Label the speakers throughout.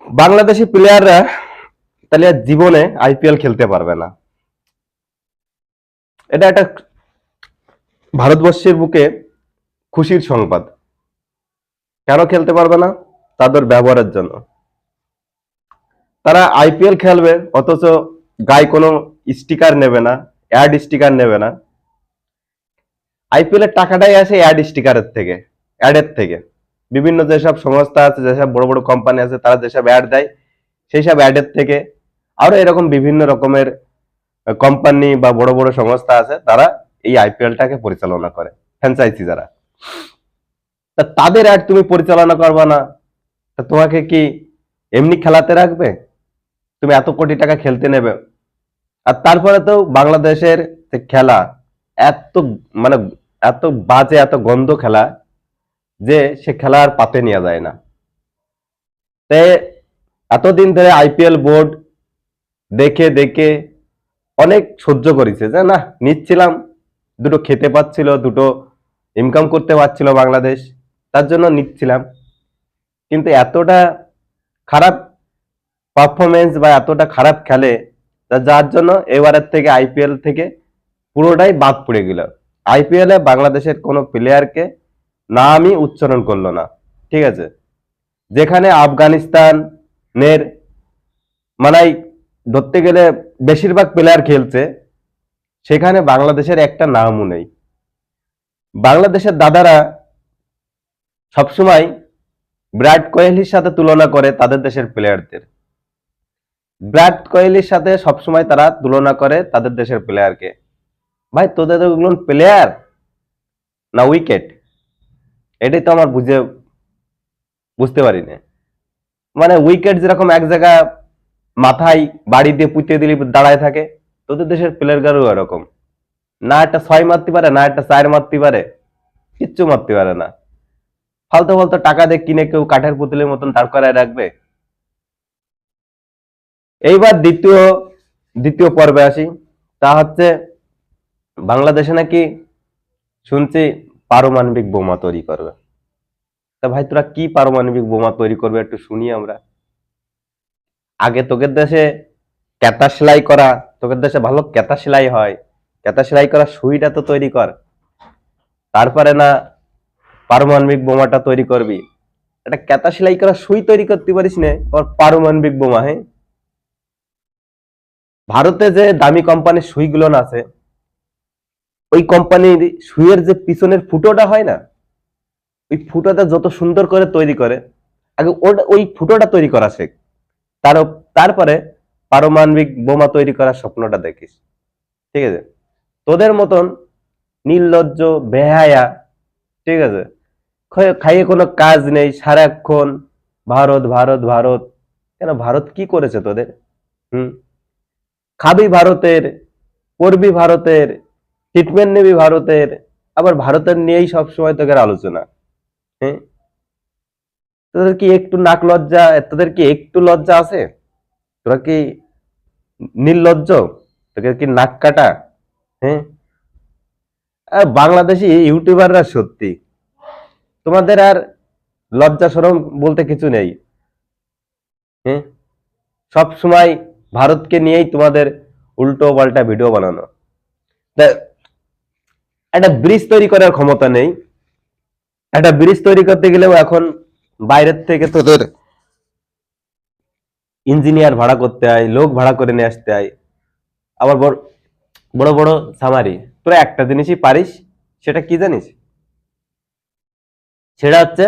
Speaker 1: বাংলাদেশি প্লেয়াররা তাহলে আর জীবনে আইপিএল খেলতে পারবে না। এটা একটা ভারতবর্ষের বুকে খুশির সংবাদ। কেন খেলতে পারবে না? তাদের ব্যবহারের জন্য। তারা আইপিএল খেলবে, অথচ গায়ে কোনো স্টিকার নেবে না, অ্যাড স্টিকার নেবে না। আইপিএল এর টাকাটাই আসে অ্যাড স্টিকারের থেকে, অ্যাডের থেকে। বিভিন্ন যেসব সংস্থা আছে, যেসব বড় বড় কোম্পানি আছে, তারা যেসব অ্যাড দেয়, সেই সব অ্যাডের থেকে। আরো এরকম বিভিন্ন রকমের কোম্পানি বা বড় বড় সংস্থা আছে, তারা এই আইপিএলটাকে পরিচালনা করে, ফ্র্যাঞ্চাইজি যারা। তা তাদের অ্যাড তুমি পরিচালনা করবা না, তা তোমাকে কি এমনি খেলাতে রাখবে? তুমি এত কোটি টাকা খেলতে নেবে, আর তারপরে তো বাংলাদেশের যে খেলা এত, মানে এত বাজে, এত গন্ধ খেলা, যে সে খেলা আর পাতে নেওয়া যায় না। তাই এতদিন ধরে আইপিএল বোর্ড দেখে দেখে অনেক সহ্য করেছে, যে না নিচ্ছিলাম, দুটো খেতে পাচ্ছিল, দুটো ইনকাম করতে পারছিল বাংলাদেশ, তার জন্য নিচ্ছিলাম। কিন্তু এতটা খারাপ পারফরমেন্স বা এতটা খারাপ খেলে, যার জন্য এবারের থেকে আইপিএল থেকে পুরোটাই বাদ পড়ে গেল। আইপিএল এ বাংলাদেশের কোনো প্লেয়ারকে নামই উচ্চারণ করলো না। ঠিক আছে, যেখানে আফগানিস্তানের মানে ধরতে গেলে বেশিরভাগ প্লেয়ার খেলছে, সেখানে বাংলাদেশের একটা নামও নেই। বাংলাদেশের দাদারা সবসময় বিরাট কোহলির সাথে তুলনা করে তাদের দেশের প্লেয়ারদের। বিরাট কোহলির সাথে সবসময় তারা তুলনা করে তাদের দেশের প্লেয়ারকে। ভাই, তোদের ওগুলো প্লেয়ার না উইকেট? এটাই তো আমার বুঝতে পারি না। মানে উইকেট যেরকম এক জায়গায় মাথায় বাড়ি দিয়ে পুঁতে দিলে দাঁড়ায় থাকে, তোদের দেশের প্লেয়ার গারও এরকম। না একটা 6 মারতে পারে, না একটা 4 মারতে পারে, কিচ্ছু মারতে পারে না। ফালতু ফালতু টাকা দিয়ে কিনে কেউ কাঠের পুতুলের মতন দাঁড় করায় রাখবে। এইবার দ্বিতীয় পর্বে আসি। তা হচ্ছে, বাংলাদেশে নাকি শুনছি পারমাণবিক বোমা তৈরি করবে। তা ভাই, তোরা কি পারমাণবিক বোমা তৈরি করবে একটু শুনি আমরা। আগে তোদের দেশে কেতা সেলাই করা, তোদের দেশে ভালো কেতা সেলাই হয়, কেতা সেলাই করা সুইটা তো তৈরি কর, তারপরে না পারমাণবিক বোমাটা তৈরি করবি। এটা কেতা সেলাই করা সুই তৈরি করতে পারিস না, আর পারমাণবিক বোমা? হ্যাঁ, ভারতে যে দামি কোম্পানির সুইগুলো আছে, ওই কোম্পানির সুইয়ের যে পিছনের ফুটোটা হয় না, ওই ফুটোটা যত সুন্দর করে তৈরি করে, আগে ওই ফুটোটা তৈরি করা শেখ। তারপরে পারমাণবিক বোমা তৈরি করার স্বপ্নটা দেখিস। ঠিক আছে, তোদের মতন নির্লজ্জ বেহায়া, ঠিক আছে, খাইয়ে কোনো কাজ নেই, সারাক্ষণ ভারত ভারত ভারত। কেন, ভারত কি করেছে তোদের? হুম, খাবি ভারতের, পড়বি ভারতের, ট্রিটমেন্ট নিবি ভারতের, আবার ভারতের নিয়েই সবসময় তোদের আলোচনা। হ্যাঁ, তোদের কি একটু নাক লজ্জা, তোদের কি একটু লজ্জা আছে? তোরা কি নির্লজ্জ? তোদের কি নাক কাটা? হ্যাঁ, বাংলাদেশি ইউটিউবাররা সত্যি, তোমাদের আর লজ্জা শরম বলতে কিছু নেই। হ্যাঁ, সব সময় ভারতকে নিয়েই তোমাদের উল্টো পাল্টা ভিডিও বানানো। একটা ব্রিজ তৈরি করার ক্ষমতা নেই। একটা ব্রিজ তৈরি করতে গেলেও এখন বাইরের থেকে তোদের ইঞ্জিনিয়ার ভাড়া করতে হয়, লোক ভাড়া করে নিয়ে আসতে হয়, আবার বড় বড় বড় সামারি। তোরা একটা জিনিসই পারিস, সেটা কি জানিস? সেটা হচ্ছে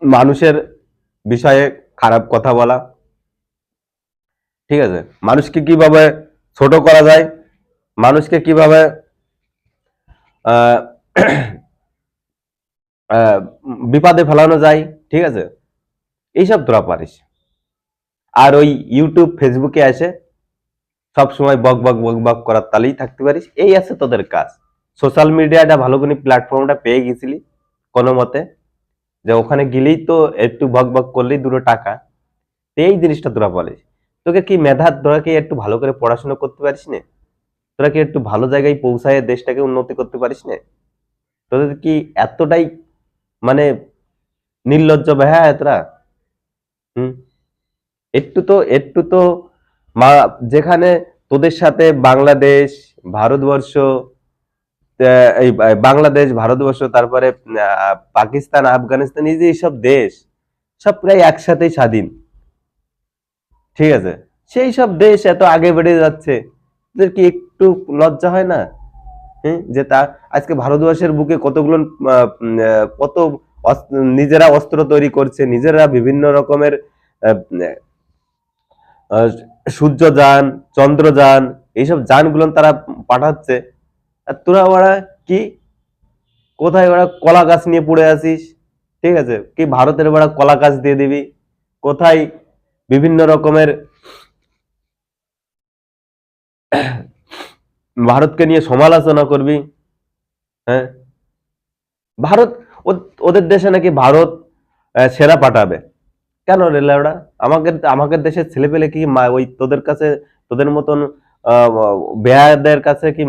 Speaker 1: মানুষের বিষয়ে খারাপ কথা বলা। ঠিক আছে, মানুষকে কিভাবে ছোট করা যায়, মানুষকে কিভাবে আহ বিপদে ফেলানো যায়, ঠিক আছে, এইসব তোরা পারিস। আর ওই ইউটিউব ফেসবুকে এসে সব সময় বক বক বক বক করার তালেই থাকতে পারিস, এই আছে তোদের কাজ। সোশ্যাল মিডিয়াটা ভালো করে প্ল্যাটফর্মটা পেয়ে গেছিলি কোনো মতে, যে ওখানে গেলেই তো একটু বক বক করলেই দুটো টাকা, এই জিনিসটা তোরা বলিস। তোকে কি মেধা, তোরা কি একটু ভালো করে পড়াশোনা করতে পারিস না? তোরা কি একটু ভালো জায়গায় পৌঁছায় দেশটাকে উন্নতি করতে পারিস না? তোদের কি এতটাই মানে নির্লজ্জ বেহায়া তোরা? হুম, একটু তো যেখানে তোদের সাথে বাংলাদেশ, ভারতবর্ষ, বাংলাদেশ, ভারতবর্ষ, তারপরে পাকিস্তান, আফগানিস্তান, এই যে এইসব দেশ সব প্রায় একসাথেই স্বাধীন, ঠিক আছে? সেই সব দেশ এত আগে বেড়ে যাচ্ছে, তোদের কি একটু লজ্জা হয় না? হ্যাঁ, যে তা আজকে ভারতবর্ষের বুকে কতগুলো কত নিজেরা অস্ত্র তৈরি করছে, নিজেরা বিভিন্ন রকমের আহ, আহ, সূর্যযান, চন্দ্রযান, এইসব যানগুলো তারা পাঠাচ্ছে। আর তোরা ওরা কি, কোথায় ওরা কলা গাছ নিয়ে পড়ে আছিস? ঠিক আছে, কি ভারতের ওরা কলা গাছ দিয়ে দিবি? কোথায় বিভিন্ন রকমের ভারতকে নিয়ে সমালোচনা করবি? হ্যাঁ, ভারত, ওদের দেশে নাকি ভারত সেনা পাঠাবে। কেন রে লেওড়া? আমাদের আমাদের দেশের ছেলে পেলে কি ওই তোদের কাছে, তোদের মতন আহ, বেয়াদের কাছে কি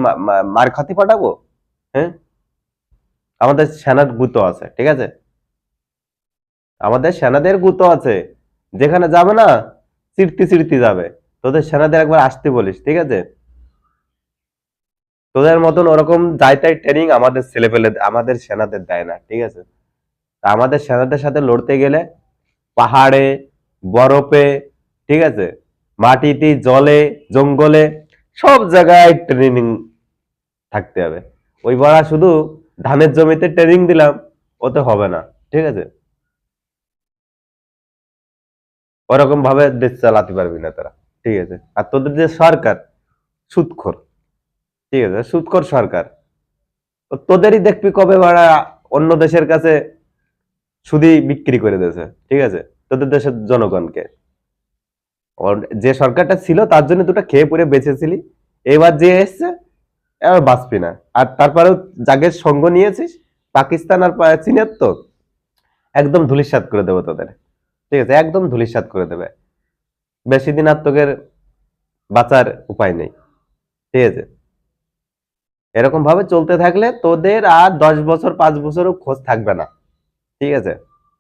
Speaker 1: মার খাতি পাঠাবো? হ্যাঁ, আমাদের সেনার গুতো আছে, ঠিক আছে? আমাদের সেনাদের গুতো আছে, যেখানে যাবে না চিরতি চিরতি যাবে। তোদের সেনাদের একবার আসতে বলিস, ঠিক আছে? তোদের মতন ওরকম যাই তাই ট্রেনিং আমাদের ছেলে পেলে, আমাদের সেনাদের দেয় না, ঠিক আছে? তা আমাদের সেনাদের সাথে লড়তে গেলে পাহাড়ে, বরফে, ঠিক আছে, মাটিতে, জলে, জঙ্গলে, সব জায়গায় ট্রেনিং থাকতে হবে। ওই বড়া শুধু ধানের জমিতে ট্রেনিং দিলাম, ওতে হবে না, ঠিক আছে? ওরকম ভাবে দেশ চালাতে পারবি না তারা, ঠিক আছে? আর তোদের যে সরকার, সুদখোর, ঠিক আছে, সুদখোর সরকার। তো তোদেরই দেখবি কবে বাড়া অন্য দেশের কাছে সুদি বিক্রি করে দিয়েছে, ঠিক আছে, তোদের দেশের জনগণকে। যে সরকারটা ছিল তার জন্য দুটো খেয়ে পরে বেঁচেছিলি, এবার যে এসছে এবার বাঁচবি না। আর তারপরেও যাকে সঙ্গ নিয়েছিস, পাকিস্তান আর চীনের, তো একদম ধূলিসাৎ করে দেবে তোদের, ঠিক আছে, একদম ধূলিসাৎ করে দেবে। বেশি দিন আর তোদের বাঁচার উপায় নেই, ঠিক আছে? এরকম ভাবে চলতে থাকলে তোদের আর 10 বছর, 5 বছরও খোঁজ থাকবে না, ঠিক আছে?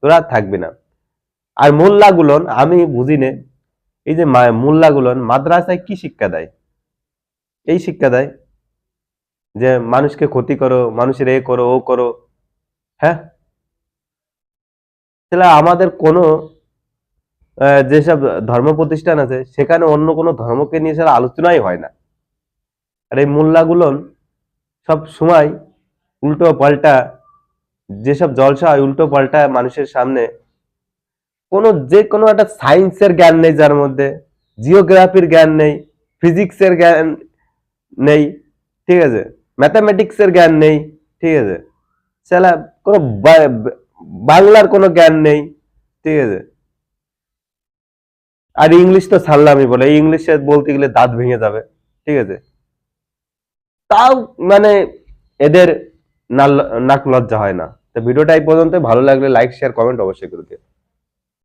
Speaker 1: তোরা আর থাকবি না। আর মোল্লাগুলোন আমি বুঝি নে, এই যে মোল্লাগুলোন মাদ্রাসায় কি শিক্ষা দেয়? এই শিক্ষা দেয় যে মানুষকে ক্ষতি করো, মানুষের এ করো, ও করো। হ্যাঁ, তাহলে আমাদের কোনো যেসব ধর্ম প্রতিষ্ঠান আছে সেখানে অন্য কোনো ধর্মকে নিয়ে সেটা আলোচনাই হয় না। আর এই মোল্লাগুলোন সব সময় উল্টো পাল্টা, যেসব জলসা হয় উল্টো পাল্টা মানুষের সামনে, যে কোনো একটা সায়েন্সের জ্ঞান নেই যার মধ্যে, জিওগ্রাফির জ্ঞান নেই, ফিজিক্সের জ্ঞান নেই, ঠিক আছে, ম্যাথামেটিক্সের জ্ঞান নেই, ঠিক আছে, সালা কোনো বাংলার কোনো জ্ঞান নেই, ঠিক আছে। আর ইংলিশ তো ছাড়লামই, বলে ইংলিশে বলতে গেলে দাঁত ভেঙে যাবে, ঠিক আছে। তাও মানে এদের নাক লজ্জা হয় না। তো ভিডিওটা এই পর্যন্ত, ভালো লাগলে লাইক, শেয়ার, কমেন্ট অবশ্যই করে দিও।